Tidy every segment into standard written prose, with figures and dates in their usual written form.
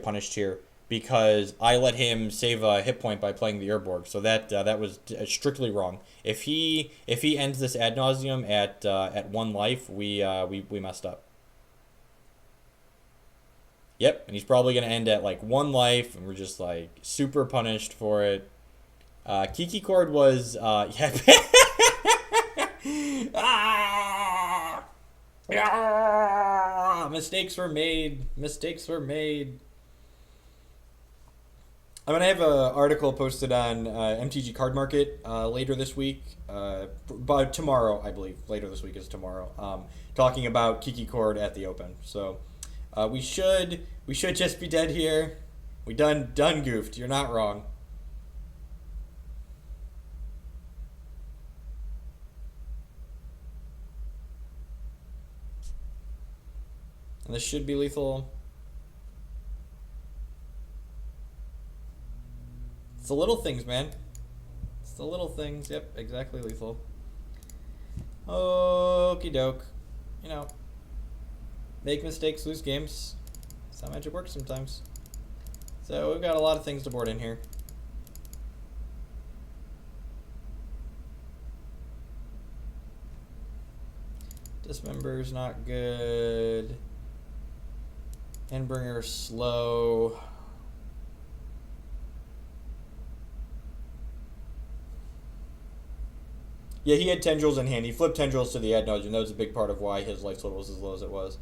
get punished here because I let him save a hit point by playing the Urborg. So that was strictly wrong. If he ends this ad nauseum at 1 life, we messed up. Yep, and he's probably gonna end at like 1 life, and we're just like super punished for it. Kiki Cord was yeah. Ah! Ah! Mistakes were made. Mistakes were made. I'm gonna have an article posted on MTG Card Market later this week, by tomorrow, I believe. Later this week is tomorrow. Talking about Kiki Cord at the Open. So we should just be dead here. We done goofed. You're not wrong. And this should be lethal. It's the little things, man. It's the little things. Yep, exactly lethal. Okie doke. You know, make mistakes, lose games. That's how Magic works sometimes. So we've got a lot of things to board in here. Dismember's not good. Endbringer slow. Yeah, he had Tendrils in hand. He flipped Tendrils to the ad nauseam. That was a big part of why his life total was as low as it was.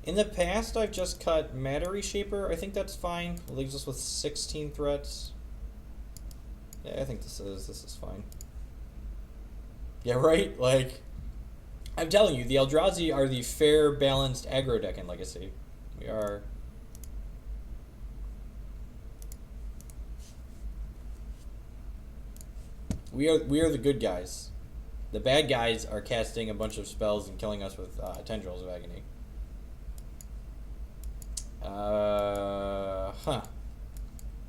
In the past, I've just cut Matter Reshaper. I think that's fine. It leaves us with 16 threats. Yeah, I think this is fine. Yeah, right? Like, I'm telling you, the Eldrazi are the fair, balanced aggro deck in Legacy. We are. We are the good guys. The bad guys are casting a bunch of spells and killing us with Tendrils of Agony.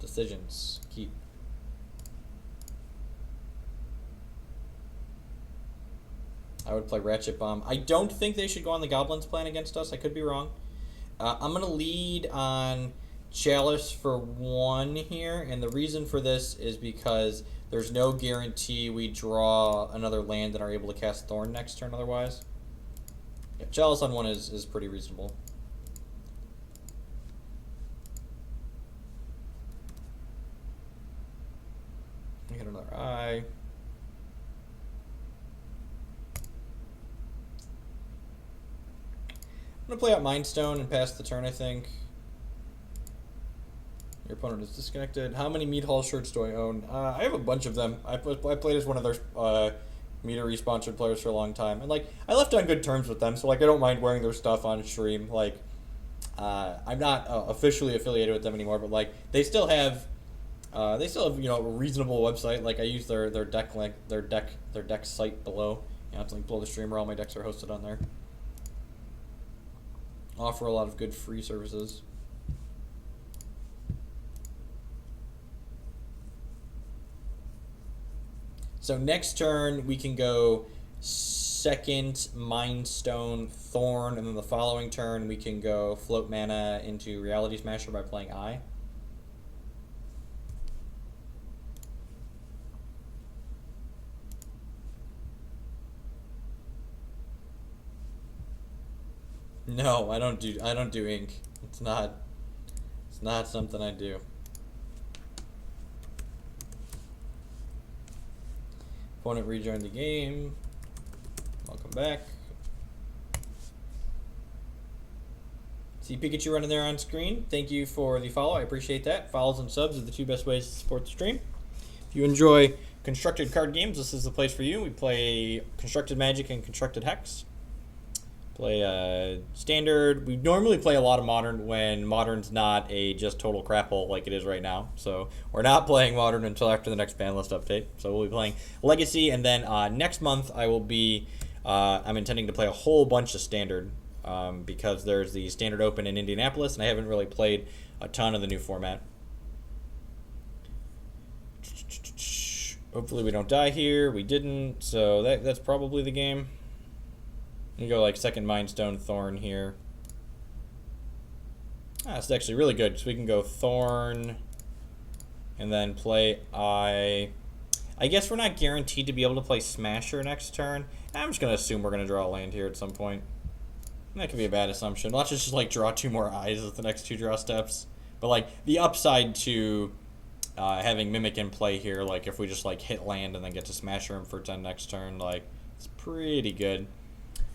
Decisions. Keep. I would play Ratchet Bomb. I don't think they should go on the Goblins plan against us. I could be wrong. I'm going to lead on Chalice for 1 here, and the reason for this is because there's no guarantee we draw another land and are able to cast Thorn next turn otherwise. Yeah, Chalice on 1 is pretty reasonable. Hit another eye. I'm going to play out Mind Stone and pass the turn, I think. Your opponent is disconnected. How many Meat Hall shirts do I own? I have a bunch of them. I played as one of their Meadery-sponsored players for a long time. And, like, I left on good terms with them, so, like, I don't mind wearing their stuff on stream. Like, I'm not officially affiliated with them anymore, but, like, they still have, you know, a reasonable website. Like, I use their deck link, their deck site below. You know, it's like below the stream where all my decks are hosted on there. Offer a lot of good free services. So next turn we can go second Mind Stone Thorn, and then the following turn we can go float mana into Reality Smasher by playing Eye. No, I don't do ink. It's not something I do. Opponent rejoined the game. Welcome back. See Pikachu running there on screen. Thank you for the follow. I appreciate that. Follows and subs are the 2 best ways to support the stream. If you enjoy constructed card games, this is the place for you. We play Constructed Magic and Constructed Hex. Play Standard. We normally play a lot of Modern when Modern's not a just total crap hole like it is right now. So we're not playing Modern until after the next ban list update. So we'll be playing Legacy, and then next month I will be. I'm intending to play a whole bunch of Standard because there's the Standard Open in Indianapolis, and I haven't really played a ton of the new format. Hopefully we don't die here. We didn't, so that's probably the game. You go like second Mind Stone Thorn here. That's actually really good. So we can go Thorn and then play Eye. I guess we're not guaranteed to be able to play Smasher next turn. I'm just going to assume we're going to draw a land here at some point. That could be a bad assumption. Let's just like draw 2 more Eyes as the next 2 draw steps. But like the upside to having Mimic in play here, like if we just like hit land and then get to Smasher him for 10 next turn, like it's pretty good.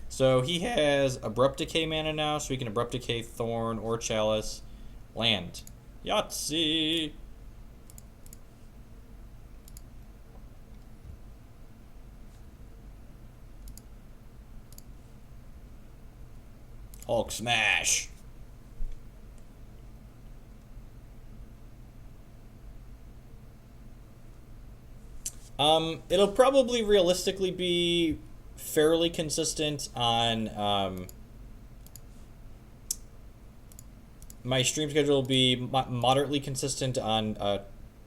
So he has Abrupt Decay mana now, so we can Abrupt Decay Thorn or Chalice. Land. Yahtzee! Hulk Smash! It'll probably realistically be fairly consistent on my stream schedule will be moderately consistent on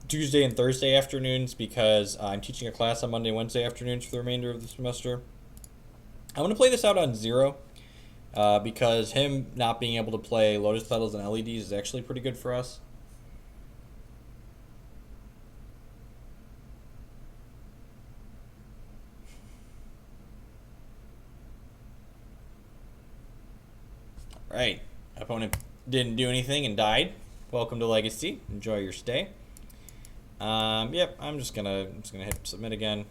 Tuesday and Thursday afternoons because I'm teaching a class on Monday and Wednesday afternoons for the remainder of the semester. I want to play this out on 0 because him not being able to play Lotus Petals and LEDs is actually pretty good for us. Right. Opponent didn't do anything and died. Welcome to Legacy. Enjoy your stay. Yep, I'm just gonna hit submit again.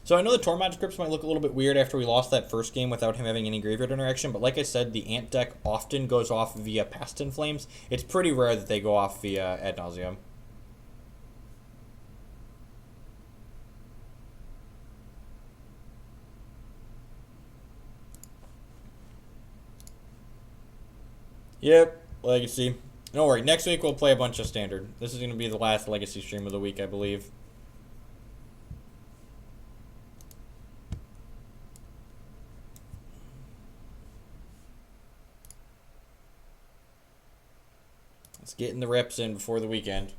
So I know the Tormod scripts might look a little bit weird after we lost that first game without him having any graveyard interaction, but like I said, the Ant deck often goes off via Past in Flames. It's pretty rare that they go off via Ad Nauseam. Yep, Legacy. Don't worry, next week we'll play a bunch of Standard. This is going to be the last Legacy stream of the week, I believe. Let's get in the reps in before the weekend.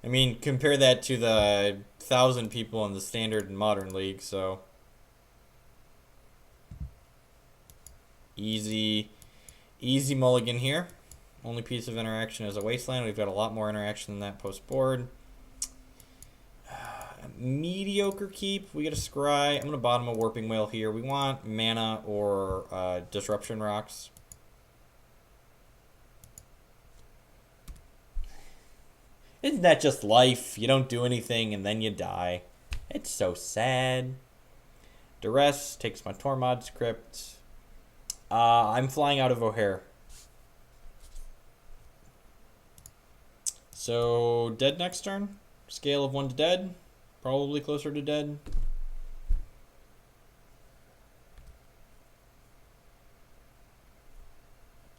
I mean, compare that to the 1,000 people in the Standard and Modern League, so... Easy mulligan here. Only piece of interaction is a Wasteland. We've got a lot more interaction than that post-board. Mediocre keep. We get a Scry. I'm going to bottom a Warping Whale here. We want mana or Disruption Rocks. Isn't that just life? You don't do anything and then you die. It's so sad. Duress takes my Tormod script. I'm flying out of O'Hare. So, dead next turn. Scale of 1 to dead. Probably closer to dead.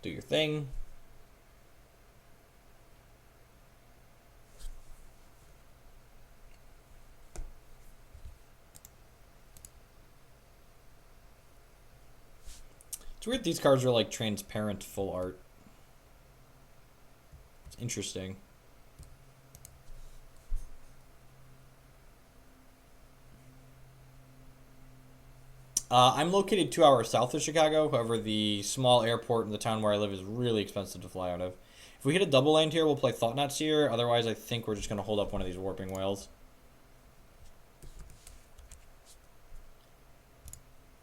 Do your thing. It's weird these cards are like transparent full art. It's interesting. I'm located 2 hours south of Chicago. However, the small airport in the town where I live is really expensive to fly out of. If we hit a double land here, we'll play Thought-Knot Seer. Otherwise, I think we're just going to hold up one of these Warping Whales.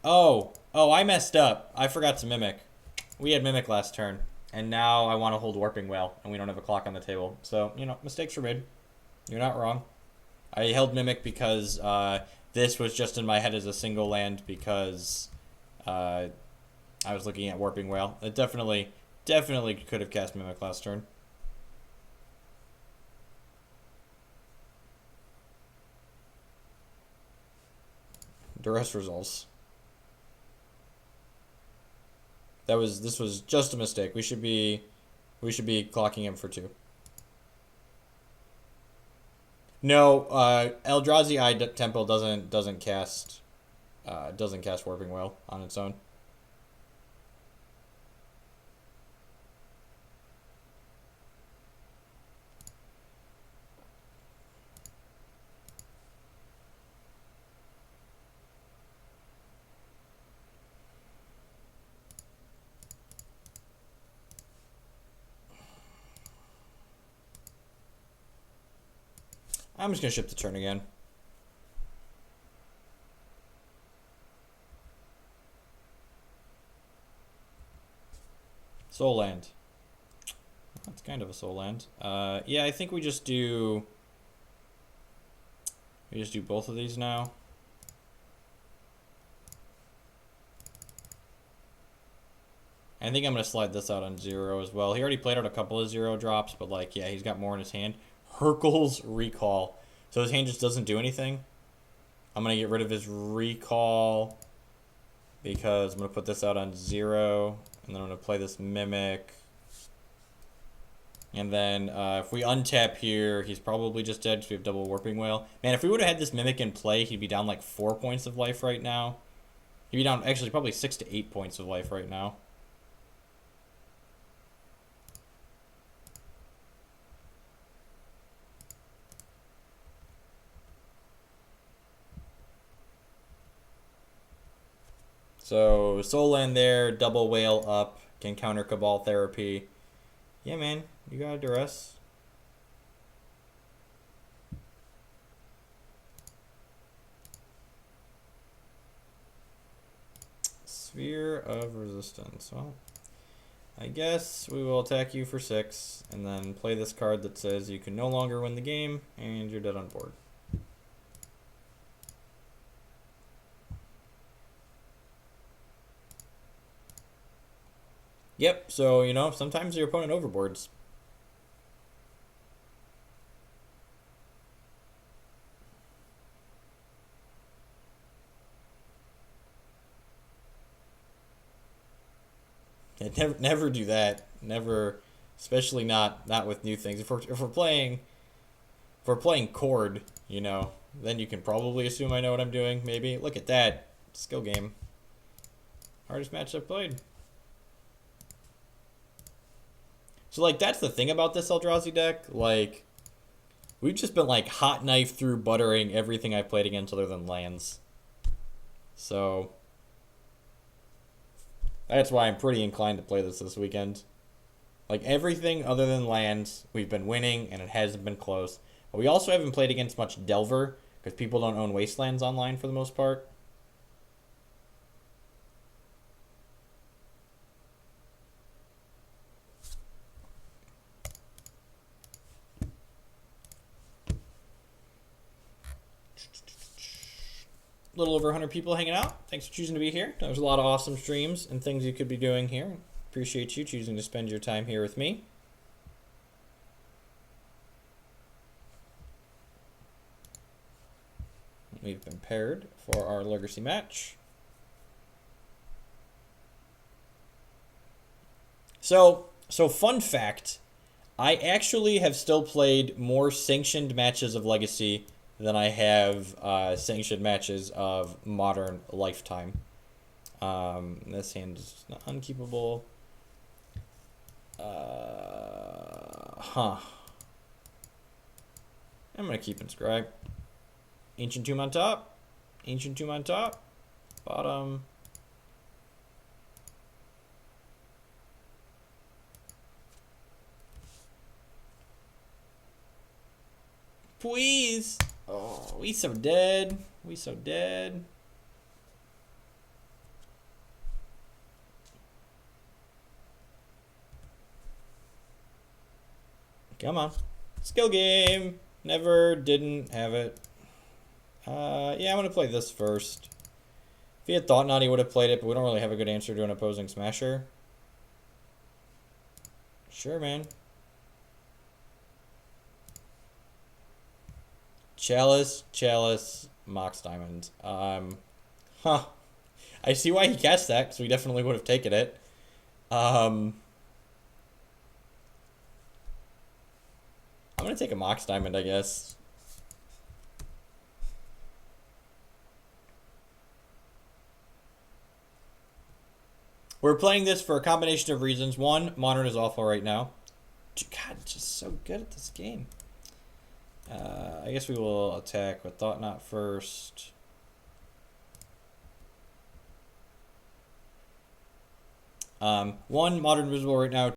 Oh, I messed up. I forgot to Mimic. We had Mimic last turn. And now I want to hold Warping Whale, and we don't have a clock on the table. So, you know, mistakes were made. You're not wrong. I held Mimic because this was just in my head as a single land because I was looking at Warping Whale. It definitely could have cast Mimic last turn. Duress results. This was just a mistake. We should be clocking him for 2. No, Eldrazi Eye Temple doesn't cast Warping Whale on its own. I'm just going to ship the turn again. Soul Land. That's kind of a Soul Land. Yeah, I think we just do... We just do both of these now. I think I'm going to slide this out on 0 as well. He already played out a couple of 0 drops, but like, yeah, he's got more in his hand. Hurkyl's Recall. So his hand just doesn't do anything. I'm going to get rid of his Recall because I'm going to put this out on 0. And then I'm going to play this Mimic. And then if we untap here, he's probably just dead because we have double Warping Whale. Man, if we would have had this Mimic in play, he'd be down like 4 points of life right now. He'd be down actually probably 6 to 8 points of life right now. So, Soul Land there, double Whale up, can counter Cabal Therapy. Yeah, man, you got a Duress. Sphere of Resistance. Well, I guess we will attack you for 6, and then play this card that says you can no longer win the game, and you're dead on board. Yep, so, you know, sometimes your opponent overboards. Yeah, never do that. Never, especially not with new things. If we're playing Chord, you know, then you can probably assume I know what I'm doing. Maybe look at that skill game. Hardest match I've played. So, like, that's the thing about this Eldrazi deck. Like, we've just been, like, hot knife through buttering everything I've played against other than lands. So, that's why I'm pretty inclined to play this weekend. Like, everything other than lands, we've been winning, and it hasn't been close. But we also haven't played against much Delver, because people don't own Wastelands online for the most part. A little over 100 people hanging out. Thanks for choosing to be here. There's a lot of awesome streams and things you could be doing here. Appreciate you choosing to spend your time here with me. We've been paired for our Legacy match. So fun fact, I actually have still played more sanctioned matches of Legacy than I have sanctioned matches of Modern Lifetime. This hand is not unkeepable. I'm going to keep Inscribe. Ancient Tomb on top. Ancient Tomb on top. Bottom. Please. Oh, we so dead. We so dead. Come on. Skill game. Never didn't have it. Yeah, I'm going to play this first. If he had Thought Knot, he would have played it, but we don't really have a good answer to an opposing Smasher. Sure, man. Chalice, Mox Diamond. I see why he cast that, because we definitely would have taken it. I'm going to take a Mox Diamond, I guess. We're playing this for a combination of reasons. One, Modern is awful right now. God, it's just so good at this game. I guess we will attack with Thought Knot first. One, Modern visible right now.